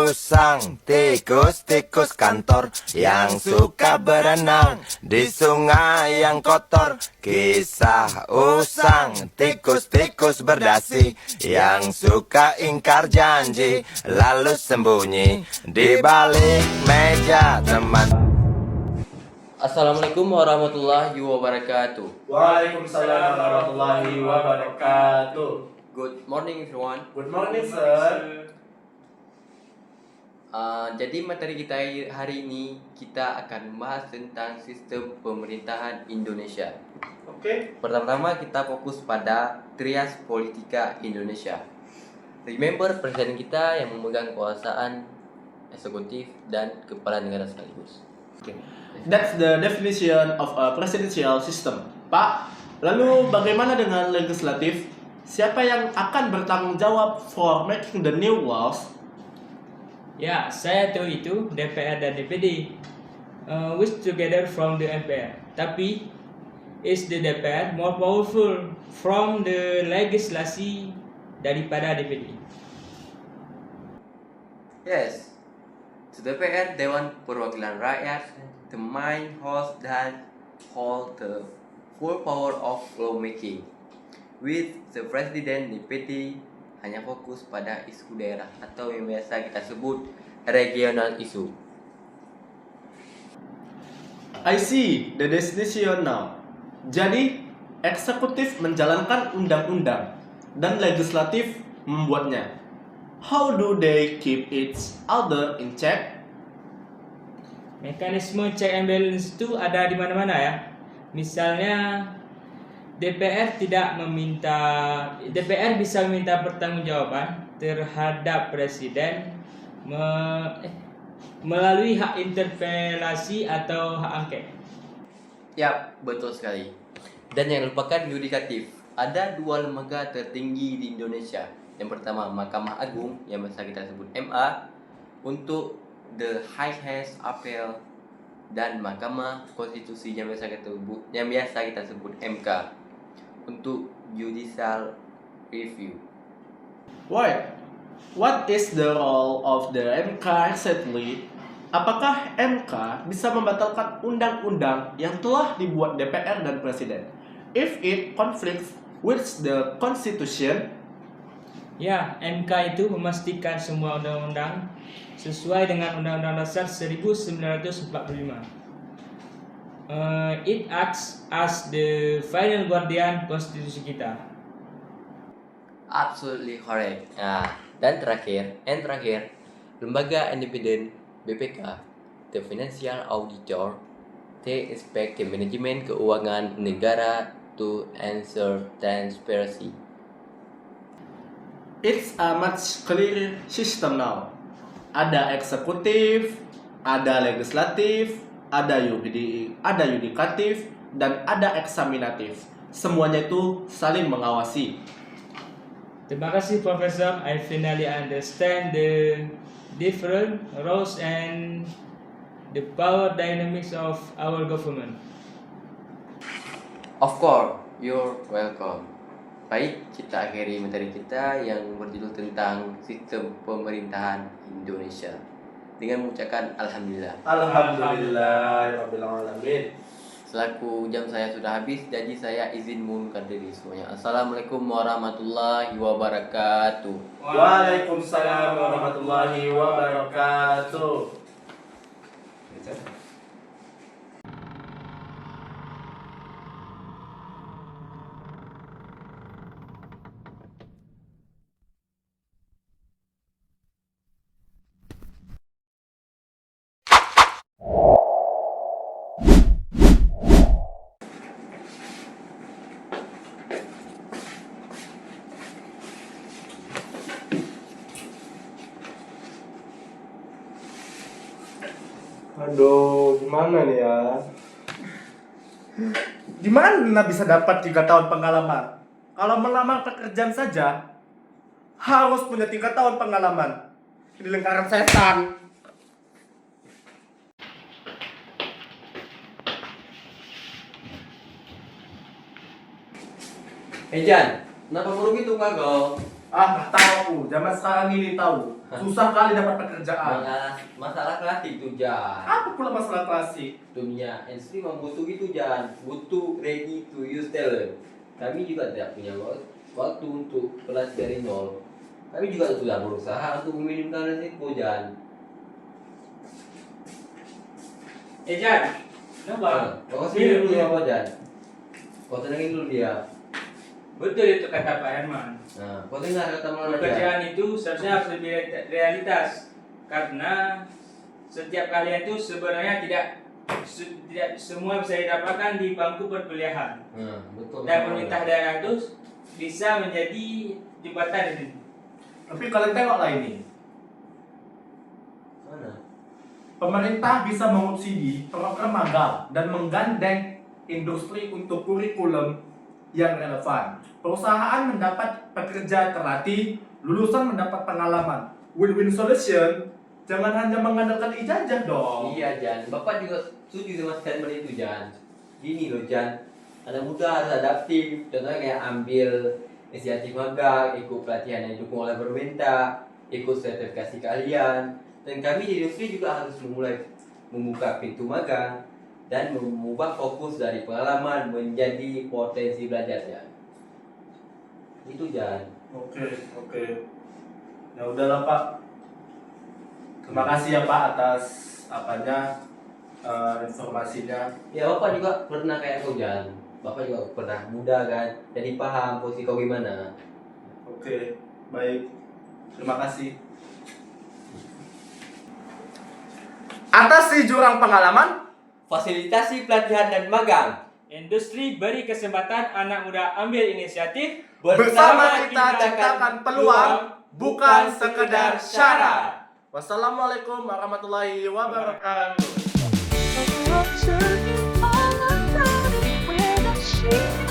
usang, tikus-tikus kantor yang suka berenang di sungai yang kotor. Kisah usang, tikus-tikus berdasi yang suka ingkar janji lalu sembunyi di balik meja teman. Assalamualaikum warahmatullahi wabarakatuh. Waalaikumsalam warahmatullahi wabarakatuh. Good morning everyone. Good morning, sir. Jadi materi kita hari ini kita akan membahas tentang sistem pemerintahan Indonesia. Oke. Pertama-tama kita fokus pada trias politika Indonesia. Remember presiden kita yang memegang kekuasaan eksekutif dan kepala negara sekaligus. That's the definition of a presidential system. Pak, lalu bagaimana dengan legislatif? Siapa yang akan bertanggung jawab for making the new laws? Ya, saya tahu itu DPR dan DPD, which together from the MPR. Tapi, is the DPR more powerful from the legislasi daripada DPD? Yes, the DPR Dewan Perwakilan Rakyat, the main host dan hold the full power of lawmaking. With the President DPD hanya fokus pada isu daerah atau yang biasa kita sebut regional issue. I see the destination now. Jadi, eksekutif menjalankan undang-undang dan legislatif membuatnya. How do they keep each other in check? Mekanisme check and balance itu ada di mana-mana ya. Misalnya DPR bisa meminta pertanggungjawaban terhadap presiden melalui hak interpelasi atau hak angket. Yap, betul sekali. Dan yang lupakan yudikatif. Ada dua lembaga tertinggi di Indonesia. Yang pertama Mahkamah Agung yang biasa kita sebut MA untuk the highest appeal, dan Mahkamah Konstitusi yang biasa kita sebut MK untuk judicial review. Why? What is the role of the MK exactly? Apakah MK bisa membatalkan undang-undang yang telah dibuat DPR dan Presiden if it conflicts with the Constitution? Ya, MK itu memastikan semua undang-undang sesuai dengan Undang-Undang Dasar 1945. It acts as the final guardian konstitusi kita. Absolutely correct. Nah, dan terakhir, lembaga independen BPK, the financial auditor, they inspect the manajemen keuangan negara to ensure transparency. It's a much clearer system now. Ada eksekutif, ada legislatif, ada yudikatif, dan ada eksaminatif. Semuanya itu saling mengawasi. Terima kasih Profesor. I finally understand the different roles and the power dynamics of our government. Of course, you're welcome. Baik, kita akhiri materi kita yang berjudul tentang sistem pemerintahan Indonesia dengan mengucapkan Alhamdulillah. Alhamdulillahirabbil alamin. Selaku jam saya sudah habis, jadi saya izin mengundurkan diri semuanya. Assalamualaikum warahmatullahi wabarakatuh. Waalaikumsalam warahmatullahi wabarakatuh. Aduh, gimana nih ya? Gimana bisa dapat 3 tahun pengalaman? Kalau melamar pekerjaan saja harus punya 3 tahun pengalaman. Ini lingkaran setan. Jan, kenapa baru gitu kagak? Ah, tahu aku. Zaman sekarang ini tahu. Susah kali dapat pekerjaan. Masalah klasik tuh Jan. Apa pula masalah klasik? Dunia industri membutuh gitu Jan, butuh ready to use talent. Kami juga tidak punya waktu untuk kelas dari nol. Kami juga sudah berusaha untuk meminimkan risiko Jan. Jan, kenapa? Kau sini dulu apa Jan? Kau tenangin dulu dia. Betul itu kata Pak Herman. Nah, kau dengar kata Maulana Jan. Pekerjaan itu seharusnya harus lebih realitas karena setiap kalian itu sebenarnya tidak semua bisa didapatkan di bangku perkuliahan. Betul. Dan pemerintah daerah itu bisa menjadi jembatan di sini. Tapi kalian tengoklah ini. Mana? Pemerintah bisa mengubsidi program magang dan menggandeng industri untuk kurikulum yang relevan. Perusahaan mendapat pekerja terlatih, lulusan mendapat pengalaman. Win-win solution. Jangan hanya mengandalkan ijazah dong. Iya Jan, Bapak juga setuju sama statement itu Jan. Gini loh Jan, anak muda harus adaptif. Contohnya kayak ambil inisiatif magang, ikut pelatihan yang didukung oleh pemerintah, ikut sertifikasi keahlian. Dan kami di industri juga harus memulai membuka pintu magang dan mengubah fokus dari pengalaman menjadi potensi belajar Jan. Itu Jan. Oke. Ya udahlah Pak. Terima kasih ya Pak atas informasinya. Ya Bapak juga pernah kayak kau Jan. Bapak juga pernah muda kan, jadi paham posisi kau gimana. Oke, baik. Terima kasih. Atasi jurang pengalaman. Fasilitasi pelatihan dan magang. Industri beri kesempatan anak muda ambil inisiatif. Bersama kita ciptakan peluang, bukan sekedar syarat. Wassalamualaikum warahmatullahi wabarakatuh. Turning all around with a sheet.